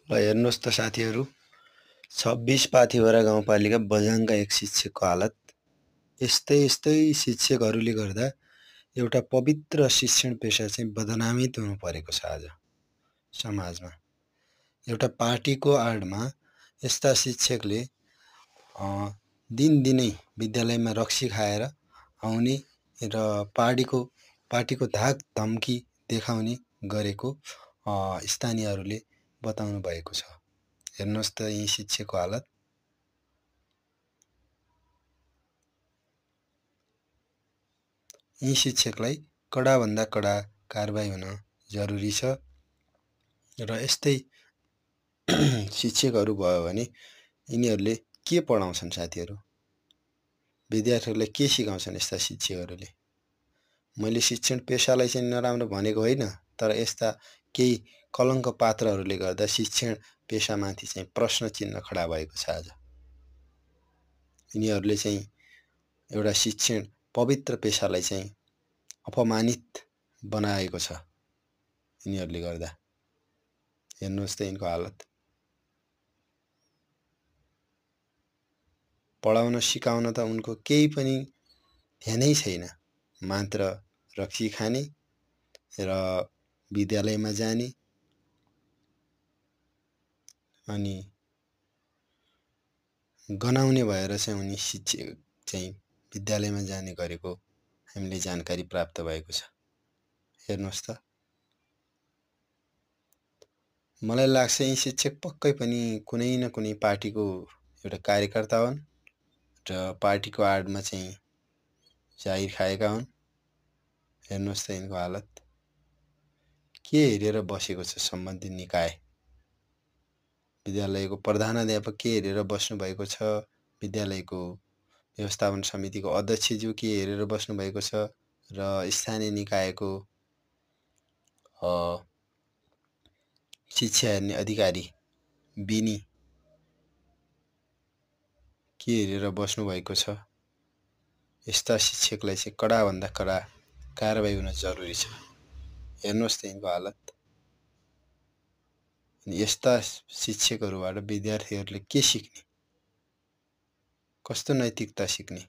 ल हेर्नुहोस् त साथीहरू 26 पाथिभरा गाउँपालिका बझाङका एक शिक्षकको हालत यस्तै शिक्षकहरूले गर्दा एउटा पवित्र शिक्षण पेशा चाहिँ बदनामित हुनु परेको छ आज समाजमा। एउटा पार्टीको आडमा यस्ता शिक्षकले दिनदिनै विद्यालयमा रक्सी खाएर आउने र पार्टीको धाक धम्की देखाउने गरेको स्थानीयहरूले बताउनु भएको छ। हेर्नुहोस् त यी शिक्षकको हालत। यी शिक्षकलाई कडाभन्दा कडा कारबाही हुन जरुरी छ र यस्तै शिक्षकहरू भयो भने यिनीहरूले के पढाउँछन् साथीहरू? विद्यार्थीहरूलाई के सिकाउँछन् यस्ता शिक्षकहरूले? मैले शिक्षण पेशालाई चाहिँ नराम्रो भनेको होइन, तर यस्ता केही कलङ्क पात्रहरूले गर्दा शिक्षण पेशामाथि चाहिँ प्रश्न चिन्ह खडा भएको छ आज। यिनीहरूले चाहिँ एउटा शिक्षण पवित्र पेशालाई चाहिँ अपमानित बनाएको छ यिनीहरूले गर्दा। हेर्नुहोस् त यिनको हालत। पढाउन सिकाउन त उनको केही पनि ध्यानै छैन, मात्र रक्सी खाने र विद्यालयमा जाने अनि गनाउने भएर चाहिँ उनी शिक्षक चाहिँ विद्यालयमा जाने गरेको हामीले जानकारी प्राप्त भएको छ। हेर्नुहोस् त। मलाई लाग्छ यी शिक्षक पक्कै पनि कुनै न कुनै पार्टीको एउटा कार्यकर्ता हुन् र पार्टीको आडमा चाहिँ जाहिर खाएका हुन्। हेर्नुहोस् त यिनको हालत। के हेरेर बसेको छ सम्बन्धित निकाय? विद्यालयको प्रधानाध्यापक के हेरेर बस्नु भएको छ? विद्यालयको व्यवस्थापन समितिको अध्यक्षज्यू के हेरेर बस्नु भएको छ? र स्थानीय निकायको शिक्षा हेर्ने अधिकारी बिनी के हेरेर बस्नु भएको छ? यस्ता शिक्षकलाई चाहिँ कडाभन्दा कडा कारबाही हुन जरुरी छ। हेर्नुहोस् त यिनको हालत। यस्ता शिक्षकहरूबाट विद्यार्थीहरूले के सिक्ने? कस्तो नैतिकता सिक्ने?